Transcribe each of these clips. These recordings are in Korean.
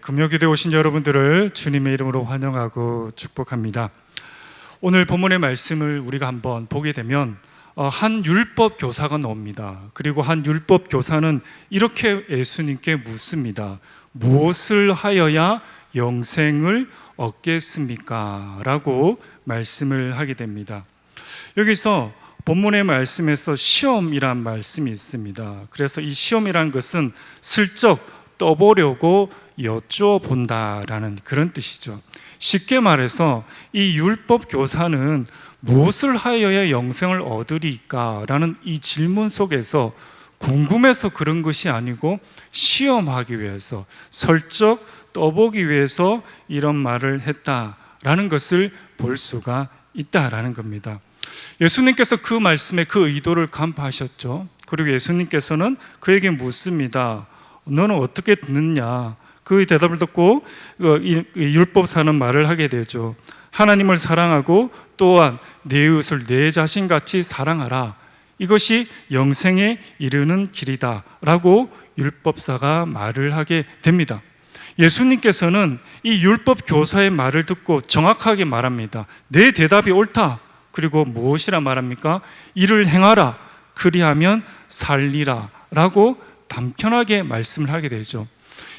금요기도에 오신 여러분들을 주님의 이름으로 환영하고 축복합니다. 오늘 본문의 말씀을 우리가 한번 보게 되면 한 율법 교사가 나옵니다. 그리고 한 율법 교사는 이렇게 예수님께 묻습니다. 무엇을 하여야 영생을 얻겠습니까? 라고 말씀을 하게 됩니다. 여기서 본문의 말씀에서 시험이란 말씀이 있습니다. 그래서 이 시험이란 것은 슬쩍 떠보려고 여쭤본다라는 그런 뜻이죠. 쉽게 말해서 이 율법 교사는 무엇을 하여야 영생을 얻으리까? 라는 이 질문 속에서 궁금해서 그런 것이 아니고 시험하기 위해서, 슬쩍 떠보기 위해서 이런 말을 했다라는 것을 볼 수가 있다라는 겁니다. 예수님께서 그 말씀에 그 의도를 간파하셨죠. 그리고 예수님께서는 그에게 묻습니다. 너는 어떻게 듣느냐? 그 대답을 듣고 율법사는 말을 하게 되죠. 하나님을 사랑하고 또한 내 이웃을 내 자신같이 사랑하라. 이것이 영생에 이르는 길이다 라고 율법사가 말을 하게 됩니다. 예수님께서는 이 율법 교사의 말을 듣고 정확하게 말합니다. 내 대답이 옳다. 그리고 무엇이라 말합니까? 이를 행하라. 그리하면 살리라 라고 단편하게 말씀을 하게 되죠.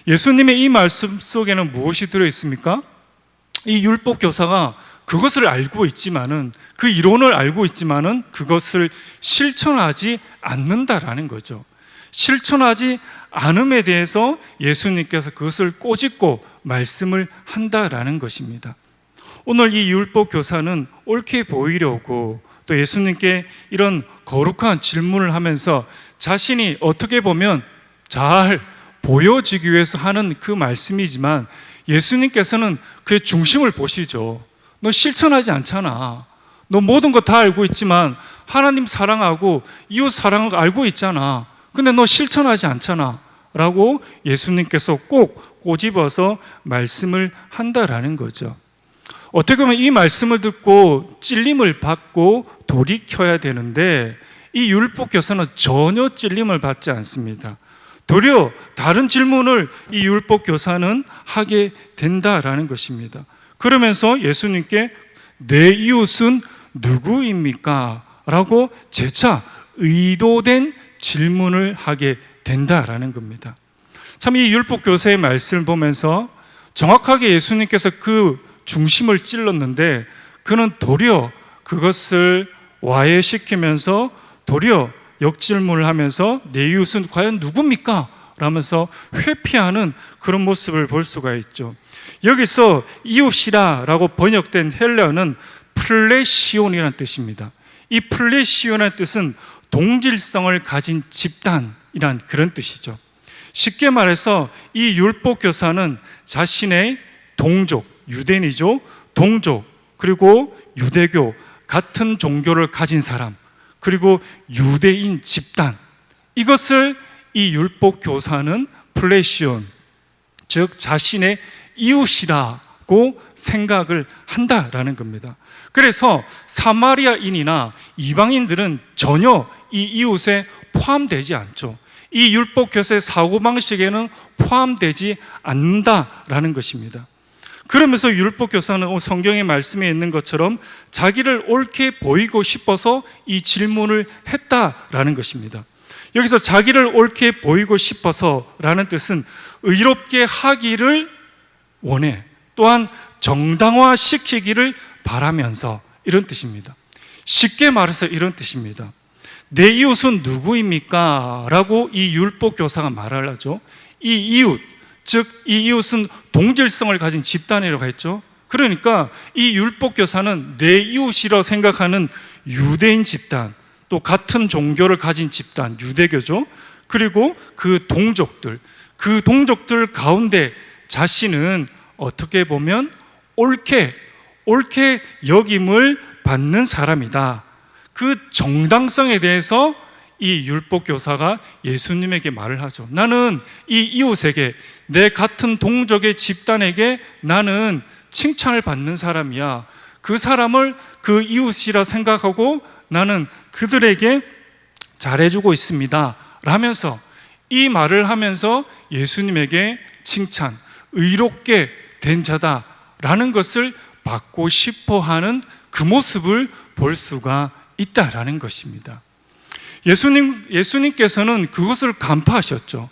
예수님의 이 말씀 속에는 무엇이 들어있습니까? 이 율법 교사가 그것을 알고 있지만은, 그 이론을 알고 있지만은 그것을 실천하지 않는다라는 거죠. 실천하지 않음에 대해서 예수님께서 그것을 꼬집고 말씀을 한다라는 것입니다. 오늘 이 율법 교사는 옳게 보이려고 또 예수님께 이런 거룩한 질문을 하면서 자신이 어떻게 보면 잘 보여지기 위해서 하는 그 말씀이지만 예수님께서는 그의 중심을 보시죠. 너 실천하지 않잖아. 너 모든 거 다 알고 있지만 하나님 사랑하고 이웃 사랑을 알고 있잖아. 근데 너 실천하지 않잖아 라고 예수님께서 꼭 꼬집어서 말씀을 한다라는 거죠. 어떻게 보면 이 말씀을 듣고 찔림을 받고 돌이켜야 되는데 이 율법 교사는 전혀 찔림을 받지 않습니다. 도리어 다른 질문을 이 율법 교사는 하게 된다라는 것입니다. 그러면서 예수님께 내 이웃은 누구입니까? 라고 재차 의도된 질문을 하게 된다라는 겁니다. 참 이 율법 교사의 말씀을 보면서 정확하게 예수님께서 그 중심을 찔렀는데 그는 도리어 그것을 와해시키면서 도리어 역질문을 하면서 내 이웃은 과연 누굽니까? 라면서 회피하는 그런 모습을 볼 수가 있죠. 여기서 이웃이라 라고 번역된 헬라어는 플레시온이라는 뜻입니다. 이 플레시온이라는 뜻은 동질성을 가진 집단이란 그런 뜻이죠. 쉽게 말해서 이 율법 교사는 자신의 동족, 유대인이죠. 동족, 그리고 유대교, 같은 종교를 가진 사람, 그리고 유대인 집단, 이것을 이 율법 교사는 플레시온, 즉 자신의 이웃이라고 생각을 한다라는 겁니다. 그래서 사마리아인이나 이방인들은 전혀 이 이웃에 포함되지 않죠. 이 율법 교사의 사고방식에는 포함되지 않는다라는 것입니다. 그러면서 율법 교사는 성경의 말씀에 있는 것처럼 자기를 옳게 보이고 싶어서 이 질문을 했다라는 것입니다. 여기서 자기를 옳게 보이고 싶어서라는 뜻은 의롭게 하기를 원해, 또한 정당화시키기를 바라면서, 이런 뜻입니다. 쉽게 말해서 이런 뜻입니다. 내 이웃은 누구입니까? 라고 이 율법 교사가 말을 하죠. 이 이웃, 즉 이 이웃은 동질성을 가진 집단이라고 했죠. 그러니까 이 율법 교사는 내 이웃이라고 생각하는 유대인 집단, 또 같은 종교를 가진 집단, 유대교죠. 그리고 그 동족들 가운데 자신은 어떻게 보면 옳게 여김을 받는 사람이다. 그 정당성에 대해서 이 율법 교사가 예수님에게 말을 하죠. 나는 이 이웃에게, 내 같은 동족의 집단에게 나는 칭찬을 받는 사람이야. 그 사람을 그 이웃이라 생각하고 나는 그들에게 잘해주고 있습니다 라면서 이 말을 하면서 예수님에게 칭찬, 의롭게 된 자다라는 것을 받고 싶어 하는 그 모습을 볼 수가 있다라는 것입니다. 예수님께서는 그것을 간파하셨죠.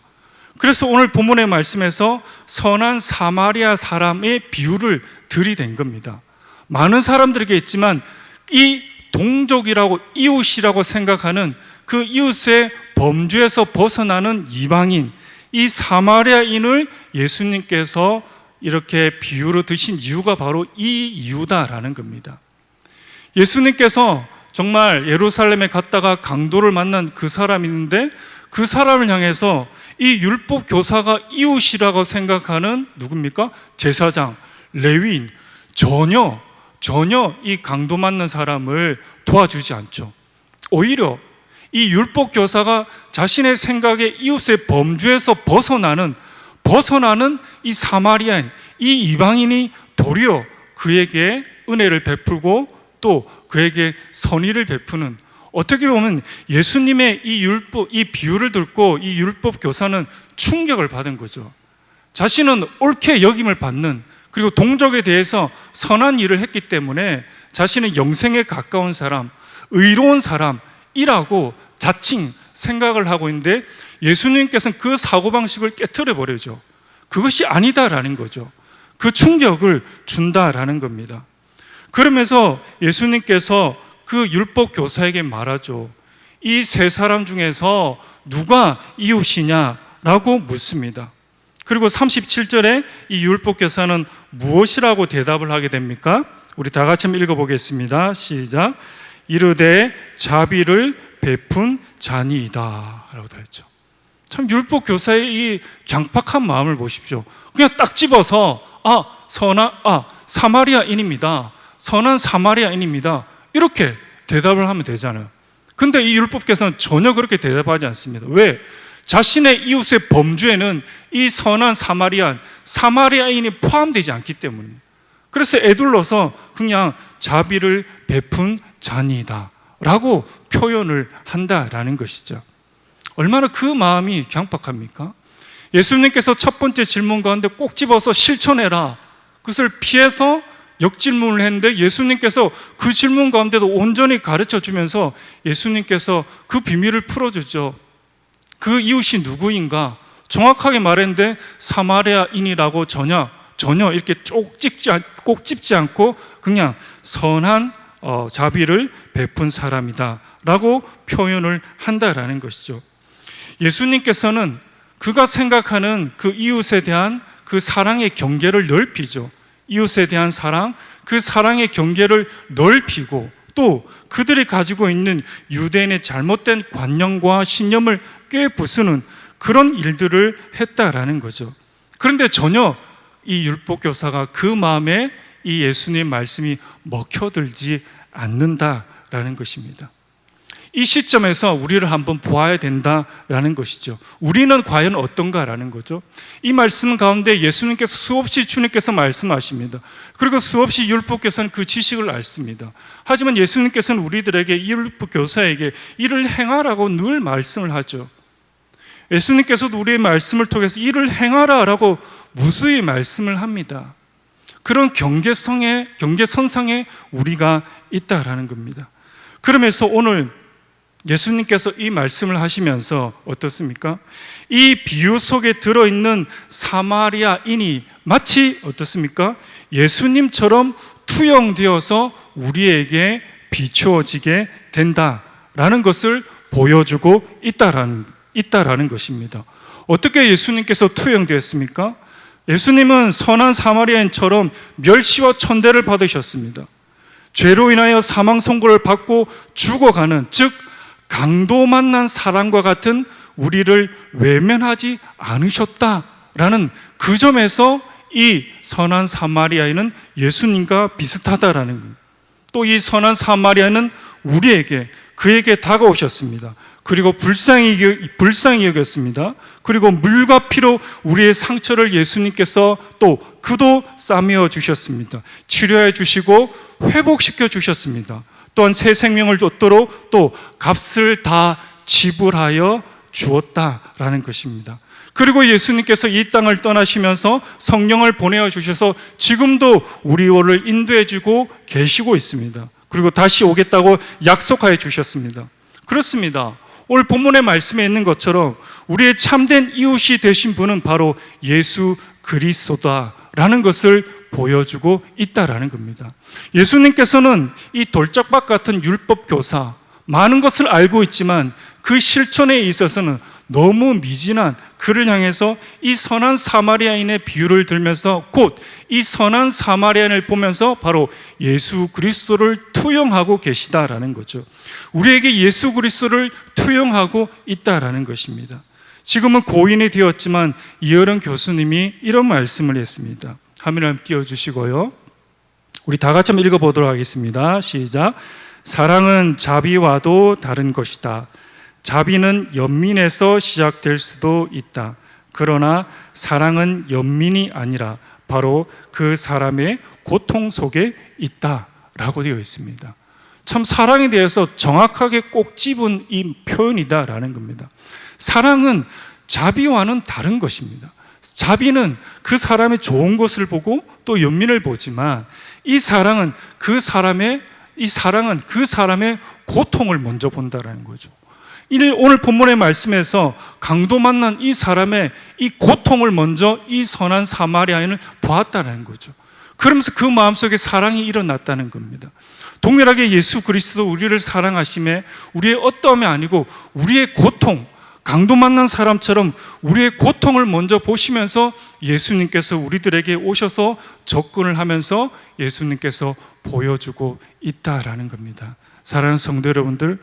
그래서 오늘 본문의 말씀에서 선한 사마리아 사람의 비유를 들이댄 겁니다. 많은 사람들에게 있지만 이 동족이라고, 이웃이라고 생각하는 그 이웃의 범주에서 벗어나는 이방인, 이 사마리아인을 예수님께서 이렇게 비유로 드신 이유가 바로 이 이유다라는 겁니다. 예수님께서 정말 예루살렘에 갔다가 강도를 만난 그 사람이 있는데, 그 사람을 향해서 이 율법 교사가 이웃이라고 생각하는 누굽니까? 제사장, 레위인, 전혀 이 강도 맞는 사람을 도와주지 않죠. 오히려 이 율법 교사가 자신의 생각에 이웃의 범주에서 벗어나는 이 사마리아인, 이 이방인이 도리어 그에게 은혜를 베풀고 또 그에게 선의를 베푸는, 어떻게 보면 예수님의 이 비유를 듣고 이 율법 교사는 충격을 받은 거죠. 자신은 옳게 여김을 받는, 그리고 동족에 대해서 선한 일을 했기 때문에 자신은 영생에 가까운 사람, 의로운 사람이라고 자칭 생각을 하고 있는데, 예수님께서는 그 사고방식을 깨트려 버리죠. 그것이 아니다라는 거죠. 그 충격을 준다라는 겁니다. 그러면서 예수님께서 그 율법 교사에게 말하죠. 이 세 사람 중에서 누가 이웃이냐라고 묻습니다. 그리고 37절에 이 율법 교사는 무엇이라고 대답을 하게 됩니까? 우리 다 같이 한번 읽어보겠습니다. 시작. 이르되 자비를 베푼 자니이다 라고 다 했죠. 참 율법 교사의 이 강팍한 마음을 보십시오. 그냥 딱 집어서 사마리아인입니다, 선한 사마리아인입니다, 이렇게 대답을 하면 되잖아요. 근데 이 율법교사는 전혀 그렇게 대답하지 않습니다. 왜? 자신의 이웃의 범주에는 이 선한 사마리아인이 포함되지 않기 때문입니다. 그래서 애둘러서 그냥 자비를 베푼 자니이다 라고 표현을 한다라는 것이죠. 얼마나 그 마음이 강팍합니까? 예수님께서 첫 번째 질문 가운데 꼭 집어서 실천해라, 그것을 피해서 역질문을 했는데, 예수님께서 그 질문 가운데도 온전히 가르쳐 주면서 예수님께서 그 비밀을 풀어주죠. 그 이웃이 누구인가 정확하게 말했는데, 사마리아인이라고 전혀 이렇게 꼭 집지 않고 그냥 선한 자비를 베푼 사람이다 라고 표현을 한다라는 것이죠. 예수님께서는 그가 생각하는 그 이웃에 대한 그 사랑의 경계를 넓히죠. 이웃에 대한 사랑, 그 사랑의 경계를 넓히고 또 그들이 가지고 있는 유대인의 잘못된 관념과 신념을 꿰부수는 그런 일들을 했다라는 거죠. 그런데 전혀 이 율법교사가 그 마음에 이 예수님의 말씀이 먹혀들지 않는다라는 것입니다. 이 시점에서 우리를 한번 보아야 된다라는 것이죠. 우리는 과연 어떤가라는 거죠. 이 말씀 가운데 예수님께서 수없이 주님께서 말씀하십니다. 그리고 수없이 율법교사는 그 지식을 앓습니다. 하지만 예수님께서는 우리들에게 이 율법교사에게 이를 행하라고 늘 말씀을 하죠. 예수님께서도 우리의 말씀을 통해서 이를 행하라라고 무수히 말씀을 합니다. 그런 경계선상에 우리가 있다라는 겁니다. 그러면서 오늘 예수님께서 이 말씀을 하시면서 어떻습니까? 이 비유 속에 들어있는 사마리아인이 마치 어떻습니까? 예수님처럼 투영되어서 우리에게 비추어지게 된다라는 것을 보여주고 있다라는 것입니다. 어떻게 예수님께서 투영되었습니까? 예수님은 선한 사마리아인처럼 멸시와 천대를 받으셨습니다. 죄로 인하여 사망 선고를 받고 죽어가는, 즉 강도 만난 사람과 같은 우리를 외면하지 않으셨다라는 그 점에서 이 선한 사마리아인은 예수님과 비슷하다라는 것. 또 이 선한 사마리아인은 그에게 다가오셨습니다. 그리고 불쌍히 여겼습니다. 그리고 물과 피로 우리의 상처를 예수님께서 또 그도 싸매어 주셨습니다. 치료해 주시고 회복시켜 주셨습니다. 또한 새 생명을 줬도록 또 값을 다 지불하여 주었다라는 것입니다. 그리고 예수님께서 이 땅을 떠나시면서 성령을 보내어 주셔서 지금도 우리를 인도해 주고 계시고 있습니다. 그리고 다시 오겠다고 약속하여 주셨습니다. 그렇습니다. 오늘 본문의 말씀에 있는 것처럼 우리의 참된 이웃이 되신 분은 바로 예수 그리스도다라는 것을 보여주고 있다라는 겁니다. 예수님께서는 이 돌짝밭 같은 율법 교사, 많은 것을 알고 있지만 그 실천에 있어서는 너무 미진한 그를 향해서 이 선한 사마리아인의 비유를 들면서 곧 이 선한 사마리아인을 보면서 바로 예수 그리스도를 투영하고 계시다라는 거죠. 우리에게 예수 그리스도를 투영하고 있다라는 것입니다. 지금은 고인이 되었지만 이어른 교수님이 이런 말씀을 했습니다. 화면을 한번 띄워주시고요. 우리 다 같이 한번 읽어보도록 하겠습니다. 시작. 사랑은 자비와도 다른 것이다. 자비는 연민에서 시작될 수도 있다. 그러나 사랑은 연민이 아니라 바로 그 사람의 고통 속에 있다라고 되어 있습니다. 참 사랑에 대해서 정확하게 꼭 집은 이 표현이다라는 겁니다. 사랑은 자비와는 다른 것입니다. 자비는 그 사람의 좋은 것을 보고 또 연민을 보지만 이 사랑은 그 사람의 고통을 먼저 본다라는 거죠. 오늘 본문의 말씀에서 강도 만난 이 사람의 이 고통을 먼저 이 선한 사마리아인을 보았다는 거죠. 그러면서 그 마음속에 사랑이 일어났다는 겁니다. 동일하게 예수 그리스도 우리를 사랑하심에 우리의 어떠함이 아니고 우리의 고통, 강도 만난 사람처럼 우리의 고통을 먼저 보시면서 예수님께서 우리들에게 오셔서 접근을 하면서 예수님께서 보여주고 있다라는 겁니다. 사랑하는 성도 여러분들,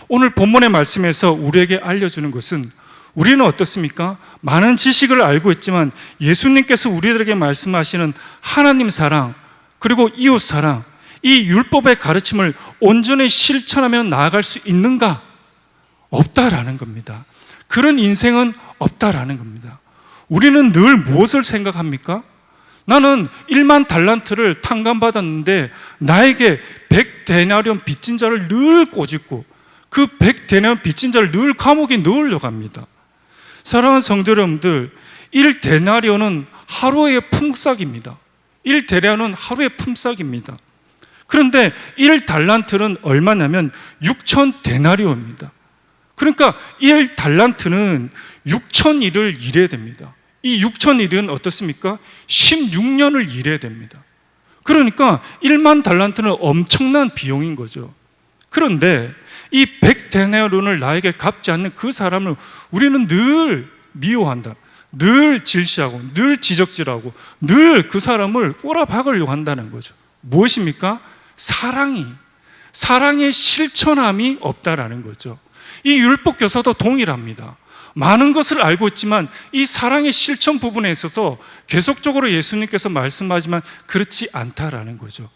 오늘 본문의 말씀에서 우리에게 알려주는 것은 우리는 어떻습니까? 많은 지식을 알고 있지만 예수님께서 우리들에게 말씀하시는 하나님 사랑 그리고 이웃 사랑, 이 율법의 가르침을 온전히 실천하며 나아갈 수 있는가? 없다라는 겁니다. 그런 인생은 없다라는 겁니다. 우리는 늘 무엇을 생각합니까? 나는 1만 달란트를 탕감받았는데 나에게 100데나리온 빚진 자를 늘 꼬집고 그 100데나리온 빚진 자를 늘 감옥에 넣으려고 합니다. 사랑하는 성도 여러분들, 1데나리온은 하루의 품삯입니다. 1데나리온은 하루의 품삯입니다. 그런데 1달란트는 얼마냐면 6,000데나리온입니다. 그러니까 1달란트는 6,000일을 일해야 됩니다. 이 6,000일은 어떻습니까? 16년을 일해야 됩니다. 그러니까 1만 달란트는 엄청난 비용인 거죠. 그런데 이 100데나리온을 나에게 갚지 않는 그 사람을 우리는 늘 미워한다. 늘 질시하고 늘 지적질하고 늘 그 사람을 꼬라박으려고 한다는 거죠. 무엇입니까? 사랑의 실천함이 없다라는 거죠. 이 율법 교사도 동일합니다. 많은 것을 알고 있지만 이 사랑의 실천 부분에 있어서 계속적으로 예수님께서 말씀하지만 그렇지 않다라는 거죠.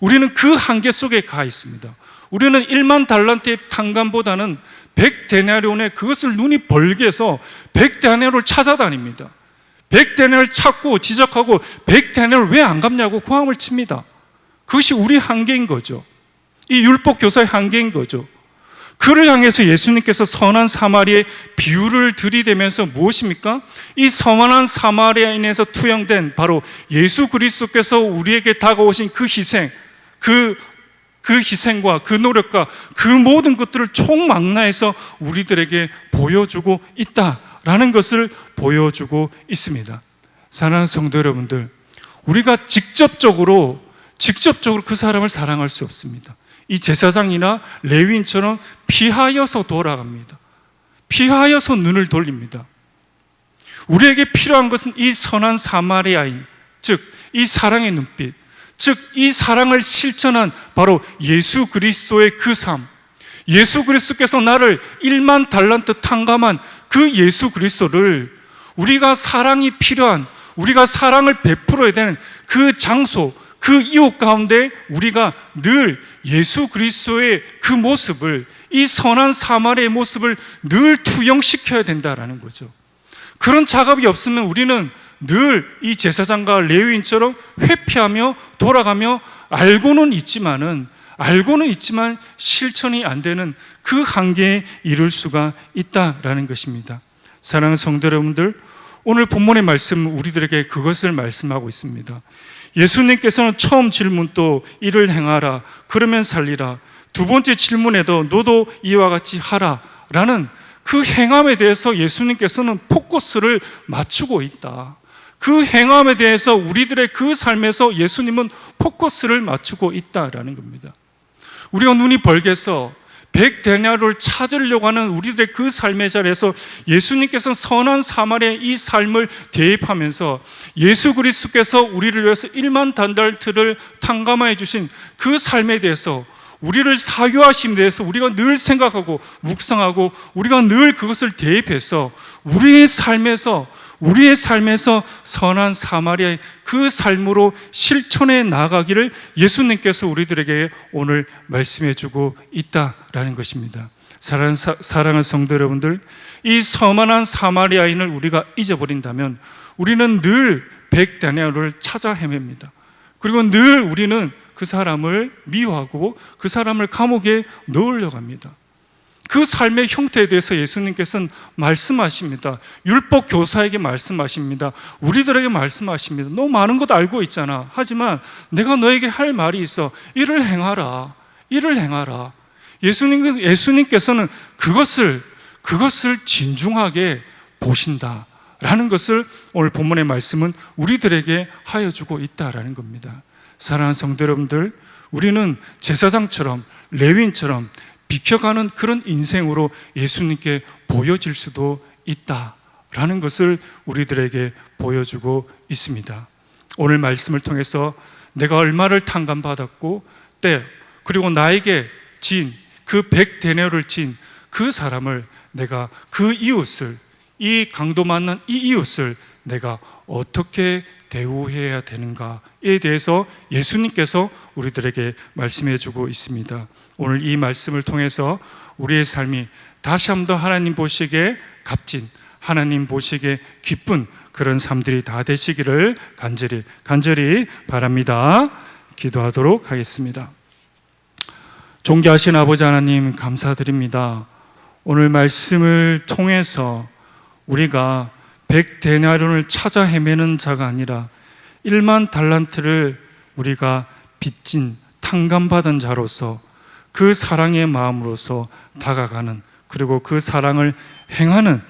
우리는 그 한계 속에 가 있습니다. 우리는 1만 달란트의 탕감보다는 100데나리온의 그것을 눈이 벌게 해서 100데나리온을 찾아다닙니다. 100데나리온을 찾고 지적하고 100데나리온을 왜 안 갚냐고 고함을 칩니다. 그것이 우리 한계인 거죠. 이 율법 교사의 한계인 거죠. 그를 향해서 예수님께서 선한 사마리아의 비유를 들이대면서 무엇입니까? 이 선한 사마리아인에서 투영된 바로 예수 그리스도께서 우리에게 다가오신 그 희생, 그 희생과 그 노력과 그 모든 것들을 총망라해서 우리들에게 보여주고 있다라는 것을 보여주고 있습니다. 사랑하는 성도 여러분들, 우리가 직접적으로 그 사람을 사랑할 수 없습니다. 이 제사장이나 레위인처럼 피하여서 돌아갑니다. 피하여서 눈을 돌립니다. 우리에게 필요한 것은 이 선한 사마리아인, 즉 이 사랑의 눈빛, 즉 이 사랑을 실천한 바로 예수 그리스도의 그 삶, 예수 그리스도께서 나를 1만 달란트 탕감한 그 예수 그리스도를 우리가 사랑이 필요한, 우리가 사랑을 베풀어야 되는 그 장소, 그 이웃 가운데 우리가 늘 예수 그리스도의 그 모습을, 이 선한 사마리아의 모습을 늘 투영시켜야 된다라는 거죠. 그런 작업이 없으면 우리는 늘 이 제사장과 레위인처럼 회피하며 돌아가며 알고는 있지만 실천이 안 되는 그 한계에 이룰 수가 있다라는 것입니다. 사랑하는 성도 여러분들, 오늘 본문의 말씀 우리들에게 그것을 말씀하고 있습니다. 예수님께서는 처음 질문도 이를 행하라 그러면 살리라, 두 번째 질문에도 너도 이와 같이 하라 라는 그 행함에 대해서 예수님께서는 포커스를 맞추고 있다. 그 행함에 대해서 우리들의 그 삶에서 예수님은 포커스를 맞추고 있다라는 겁니다. 우리가 눈이 벌게서 100데나리온을 찾으려고 하는 우리들의 그 삶의 자리에서 예수님께서는 선한 사마리아의 이 삶을 대입하면서 예수 그리스도께서 우리를 위해서 1만 달란트를 탕감하여 주신 그 삶에 대해서, 우리를 사유하심에 대해서 우리가 늘 생각하고 묵상하고 우리가 늘 그것을 대입해서 우리의 삶에서 선한 사마리아의 그 삶으로 실천해 나가기를 예수님께서 우리들에게 오늘 말씀해 주고 있다라는 것입니다. 사랑하는 성도 여러분들, 이 선한 사마리아인을 우리가 잊어버린다면 우리는 늘 100데나리온을 찾아 헤맵니다. 그리고 늘 우리는 그 사람을 미워하고 그 사람을 감옥에 넣으려고 합니다. 그 삶의 형태에 대해서 예수님께서는 말씀하십니다. 율법 교사에게 말씀하십니다. 우리들에게 말씀하십니다. 너 많은 것 알고 있잖아. 하지만 내가 너에게 할 말이 있어. 이를 행하라. 이를 행하라. 예수님께서는 그것을 진중하게 보신다라는 것을 오늘 본문의 말씀은 우리들에게 하여 주고 있다라는 겁니다. 사랑하는 성도 여러분들, 우리는 제사장처럼 레위인처럼 비켜가는 그런 인생으로 예수님께 보여질 수도 있다라는 것을 우리들에게 보여주고 있습니다. 오늘 말씀을 통해서 내가 얼마를 탕감받았고 그리고 나에게 진 그 100데나리온을 진 그 사람을 내가, 그 이웃을, 이 강도 만난 이 이웃을 내가 어떻게 대우해야 되는가에 대해서 예수님께서 우리들에게 말씀해 주고 있습니다. 오늘 이 말씀을 통해서 우리의 삶이 다시 한번 더 하나님 보시기에 값진, 하나님 보시기에 기쁜 그런 삶들이 다 되시기를 간절히 바랍니다. 기도하도록 하겠습니다. 존귀하신 아버지 하나님, 감사드립니다. 오늘 말씀을 통해서 우리가 100데나리온을 찾아 헤매는 자가 아니라 1만 달란트를 우리가 빚진, 탕감받은 자로서 그 사랑의 마음으로서 다가가는, 그리고 그 사랑을 행하는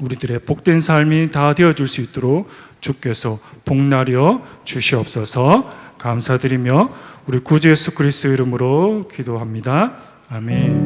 우리들의 복된 삶이 다 되어줄 수 있도록 주께서 복나려 주시옵소서. 감사드리며 우리 구주 예수 그리스도 이름으로 기도합니다. 아멘.